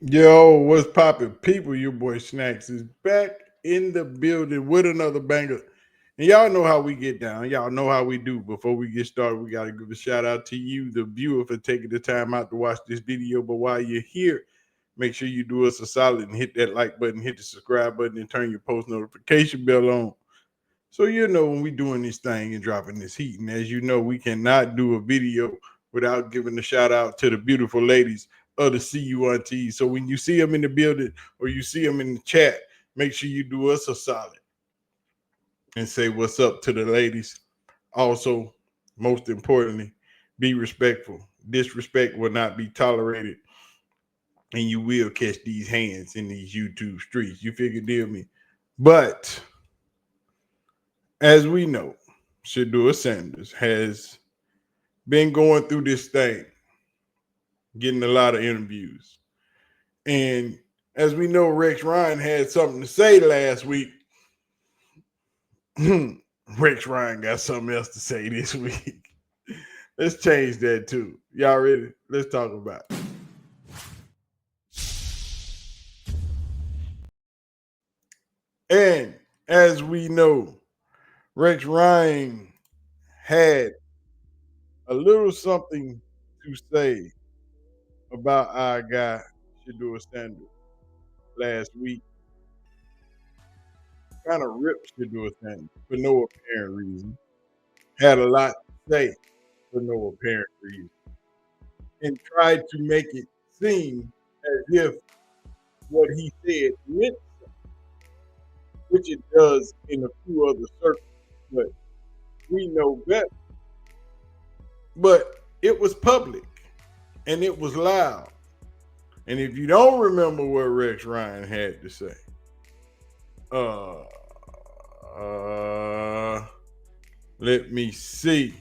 Yo, what's poppin', people? Your boy Snacks is back in the building with another banger. And y'all know how we get down. Y'all know how we do. Before we get started, we got to give a shout out to you, the viewer, for taking the time out to watch this video. But while you're here, make sure you do us a solid and hit that like button, hit the subscribe button, and turn your post notification bell on. So you know when we doing this thing and dropping this heat. And as you know, we cannot do a video without giving a shout out to the beautiful ladies of the CUNT. So when you see them in the building or you see them in the chat, make sure you do us a solid and say what's up to the ladies. Also, most importantly, be respectful. Disrespect will not be tolerated, and you will catch these hands in these YouTube streets. You figure, deal me. But as we know, Shedeur Sanders has been going through this thing, getting a lot of interviews. And as we know, Rex Ryan had something to say last week. Rex Ryan got something else to say this week. Let's change that too. Y'all ready? Let's talk about it. And as we know, Rex Ryan had a little something to say about our guy, Shedeur Sanders, last week. Kind of ripped Shedeur Sanders for no apparent reason. Had a lot to say for no apparent reason. And tried to make it seem as if what he said meant something, which it does in a few other circles. But we know better. But it was public and it was loud. And if you don't remember what Rex Ryan had to say, let me see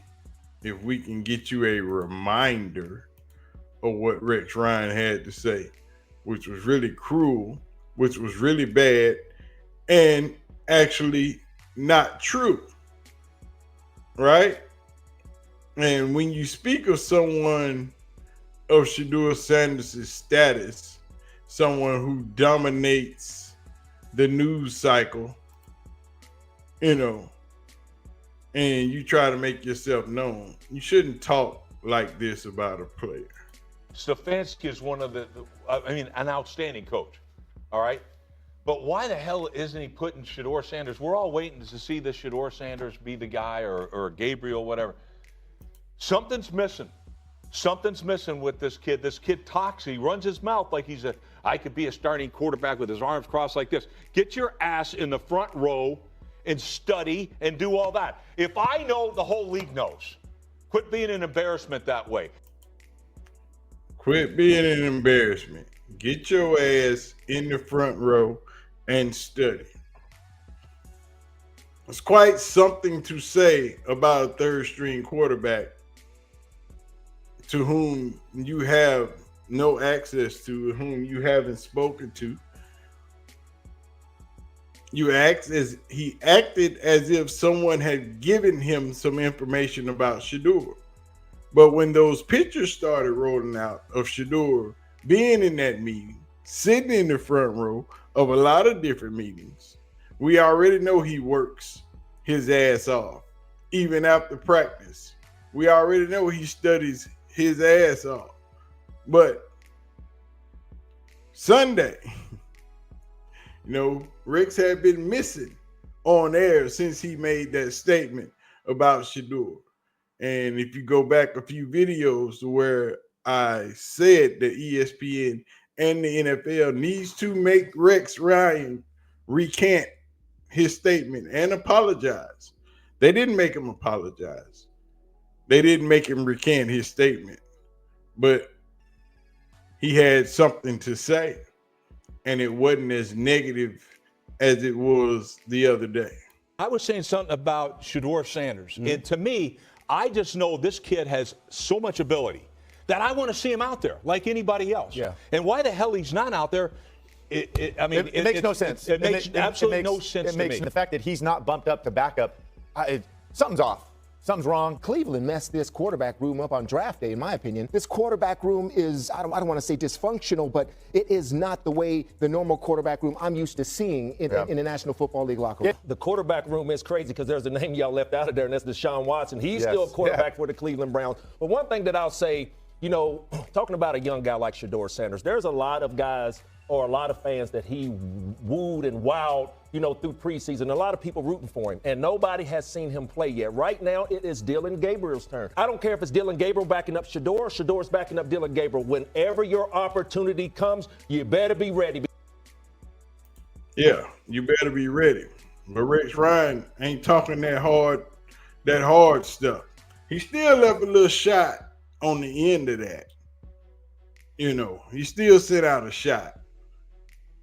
if we can get you a reminder of what Rex Ryan had to say, which was really cruel, which was really bad, and actually not true. Right? And when you speak of someone of Shedeur Sanders' status, someone who dominates the news cycle, and you try to make yourself known, you shouldn't talk like this about a player. Stefanski is one of an outstanding coach, all right? But why the hell isn't he putting Shedeur Sanders? We're all waiting to see this Shedeur Sanders be the guy or Gabriel, whatever. Something's missing. Something's missing with this kid. This kid talks. He runs his mouth like I could be a starting quarterback with his arms crossed like this. Get your ass in the front row and study and do all that. If I know, the whole league knows. Quit being an embarrassment that way. Quit being an embarrassment. Get your ass in the front row and study. It's quite something to say about a third-string quarterback to whom you have no access to, whom you haven't spoken to. He acted as if someone had given him some information about Shedeur. But when those pictures started rolling out of Shedeur being in that meeting, sitting in the front row of a lot of different meetings, we already know he works his ass off, even after practice. We already know he studies his ass off. But Sunday, Rex had been missing on air since he made that statement about Shedeur. And if you go back a few videos where I said that ESPN and the NFL needs to make Rex Ryan recant his statement and apologize. They didn't make him apologize. They didn't make him recant his statement. But he had something to say, and it wasn't as negative as it was the other day. I was saying something about Shedeur Sanders. Mm-hmm. And to me, I just know this kid has so much ability that I want to see him out there like anybody else. Yeah. And why the hell he's not out there, it makes no sense. It makes absolutely no sense to me. The fact that he's not bumped up to backup, something's off. something's wrong. Cleveland messed this quarterback room up on draft day, in my opinion. This quarterback room is, I don't want to say dysfunctional, but it is not the way the normal quarterback room I'm used to seeing in the National Football League locker room. The quarterback room is crazy because there's a name y'all left out of there, and that's Deshaun Watson. He's still a quarterback for the Cleveland Browns. But one thing that I'll say, you know, talking about a young guy like Shedeur Sanders, there's a lot of guys or a lot of fans that he wooed and wowed, you know, through preseason. A lot of people rooting for him, and nobody has seen him play yet. Right now, it is Dylan Gabriel's turn. I don't care if it's Dylan Gabriel backing up Shedeur, Shedor's backing up Dylan Gabriel. Whenever your opportunity comes, you better be ready. Yeah, you better be ready. But Rex Ryan ain't talking that hard stuff. He still left a little shot on the end of that. You know, he still sent out a shot.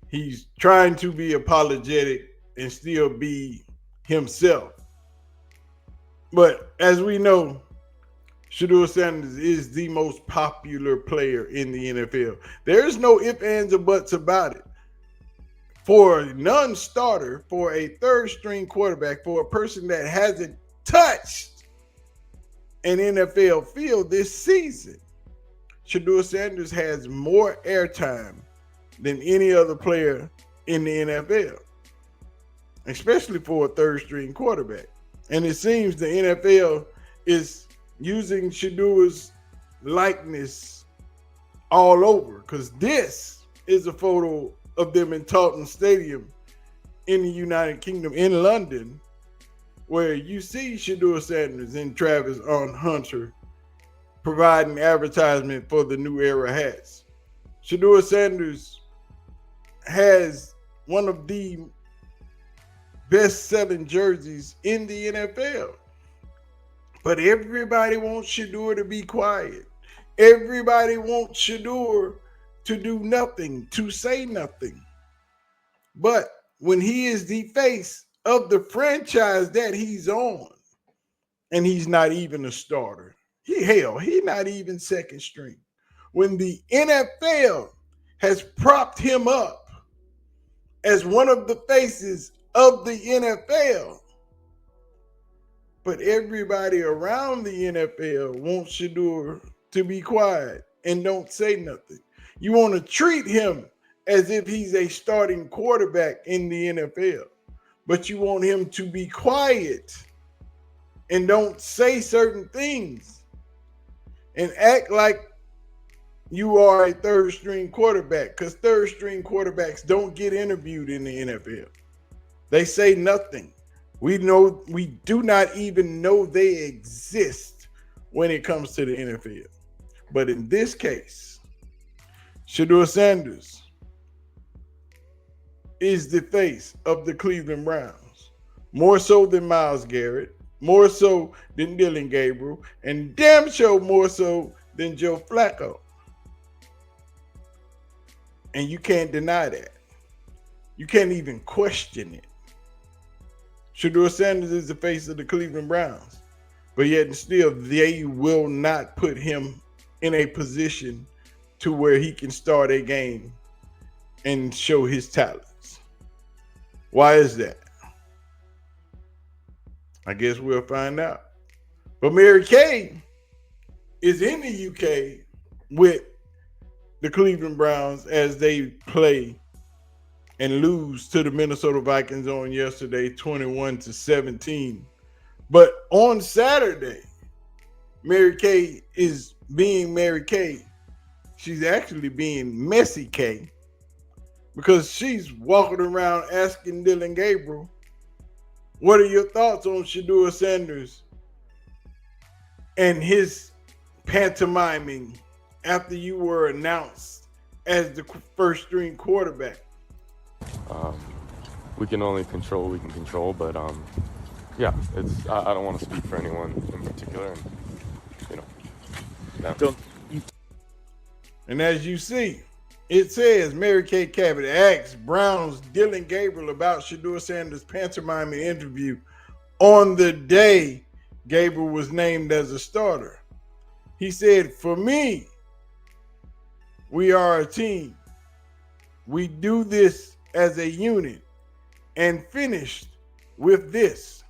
He's trying to be apologetic and still be himself. But as we know, Shedeur Sanders is the most popular player in the NFL. There is no ifs, ands, or buts about it. For a non-starter, for a third-string quarterback, for a person that hasn't touched an NFL field this season, Shedeur Sanders has more airtime than any other player in the NFL, especially for a third-string quarterback. And it seems the NFL is using Shedeur's likeness all over, because this is a photo of them in Tottenham Stadium in the United Kingdom, in London, where you see Shedeur Sanders and Travis Hunter providing advertisement for the New Era hats. Shedeur Sanders has one of the best-selling jerseys in the NFL. But everybody wants Shedeur to be quiet. Everybody wants Shedeur to do nothing, to say nothing. But when he is the face of the franchise that he's on, and he's not even a starter, he's not even second string. When the NFL has propped him up as one of the faces of the NFL, but everybody around the NFL wants Shedeur to be quiet and don't say nothing. You want to treat him as if he's a starting quarterback in the NFL, but you want him to be quiet and don't say certain things and act like you are a third-string quarterback, because third-string quarterbacks don't get interviewed in the NFL. They say nothing. We do not even know they exist when it comes to the NFL. But in this case, Shedeur Sanders is the face of the Cleveland Browns, more so than Myles Garrett, more so than Dylan Gabriel, and damn sure more so than Joe Flacco. And you can't deny that. You can't even question it. Shedeur Sanders is the face of the Cleveland Browns, but yet still they will not put him in a position to where he can start a game and show his talents. Why is that? I guess we'll find out. But Mary Kay is in the UK with the Cleveland Browns as they play and lose to the Minnesota Vikings on yesterday, 21-17. But on Saturday, Mary Kay is being Mary Kay. She's actually being Messy Kay, because she's walking around asking Dylan Gabriel, what are your thoughts on Shedeur Sanders and his pantomiming after you were announced as the first string quarterback? We can only control what we can control, but yeah, I don't want to speak for anyone in particular, and And as you see, it says Mary Kay Cabot asked Browns Dylan Gabriel about Shedeur Sanders' pantomiming interview on the day Gabriel was named as a starter. He said, for me, we are a team. We do this as a unit, and finished with this.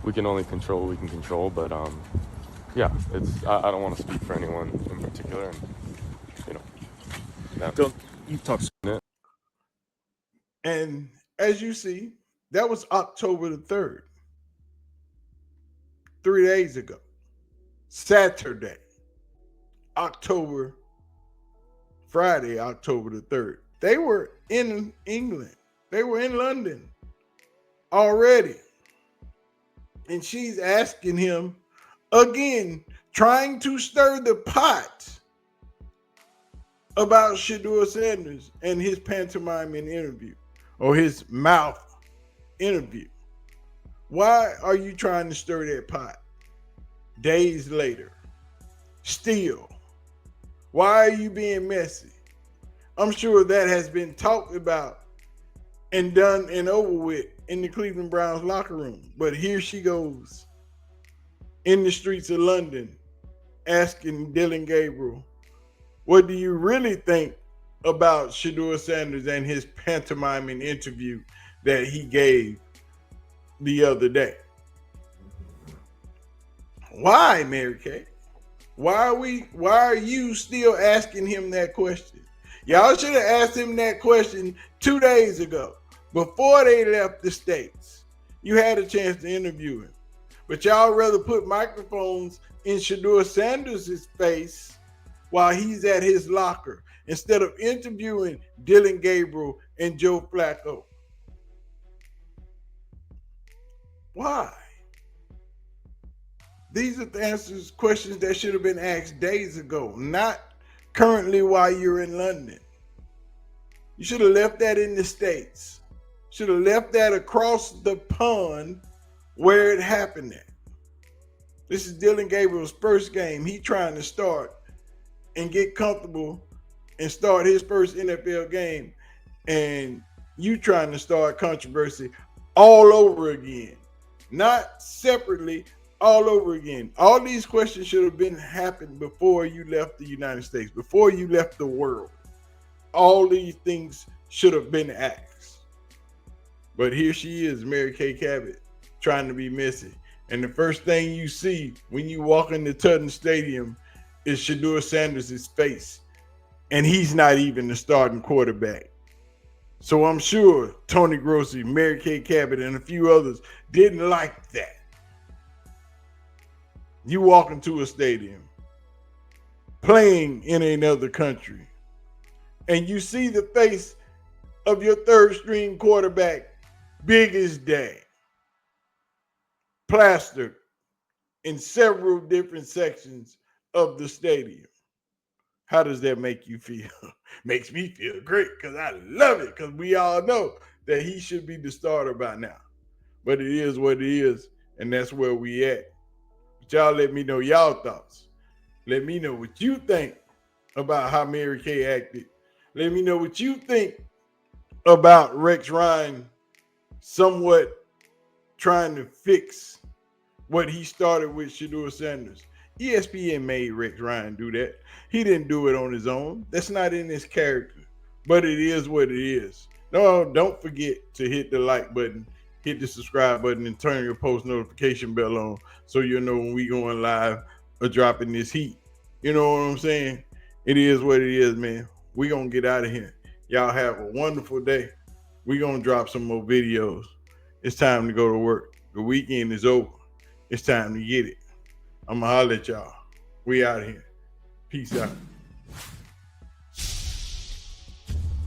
we can only control what we can control. But yeah, it's I don't want to speak for anyone in particular. And, you know, So you talk. And as you see, that was October the 3rd, 3 days ago. Saturday, Friday, October the 3rd. They were in England. They were in London already. And she's asking him again, trying to stir the pot about Shedeur Sanders and his pantomiming interview or his mouth interview. Why are you trying to stir that pot? Days later, still. Why are you being messy? I'm sure that has been talked about and done and over with in the Cleveland Browns locker room. But here she goes in the streets of London asking Dillon Gabriel, what do you really think about Shedeur Sanders and his pantomiming interview that he gave the other day? Why, Mary Kay? Why are you still asking him that question? Y'all should have asked him that question 2 days ago before they left the States. You had a chance to interview him. But y'all rather put microphones in Shedeur Sanders' face while he's at his locker instead of interviewing Dillon Gabriel and Joe Flacco. Why? These are the answers, questions that should have been asked days ago, not currently while you're in London. You should have left that in the States. Should have left that across the pond where it happened at. This is Dillon Gabriel's first game. He trying to start and get comfortable and start his first NFL game. And you trying to start controversy all over again. Not separately, all over again. All these questions should have been happened before you left the United States, before you left the world. All these things should have been asked. But here she is, Mary Kay Cabot, trying to be messy. And the first thing you see when you walk into Tottenham Stadium is Shedeur Sanders' face. And he's not even the starting quarterback. So I'm sure Tony Grossi, Mary Kay Cabot, and a few others didn't like that. You walk into a stadium playing in another country and you see the face of your third string quarterback, big as day, plastered in several different sections of the stadium. How does that make you feel? Makes me feel great because I love it, because we all know that he should be the starter by now. But it is what it is, and that's where we at. But y'all let me know y'all thoughts. Let me know what you think about how Mary Kay acted. Let me know what you think about Rex Ryan somewhat trying to fix what he started with Shedeur Sanders. ESPN made Rex Ryan do that. He didn't do it on his own. That's not in his character. But it is what it is. No, don't forget to hit the like button, hit the subscribe button, and turn your post notification bell on so you'll know when we going live or dropping this heat. You know what I'm saying? It is what it is, man. We going to get out of here. Y'all have a wonderful day. We going to drop some more videos. It's time to go to work. The weekend is over. It's time to get it. I'm going to holler at y'all. We out of here. Peace out.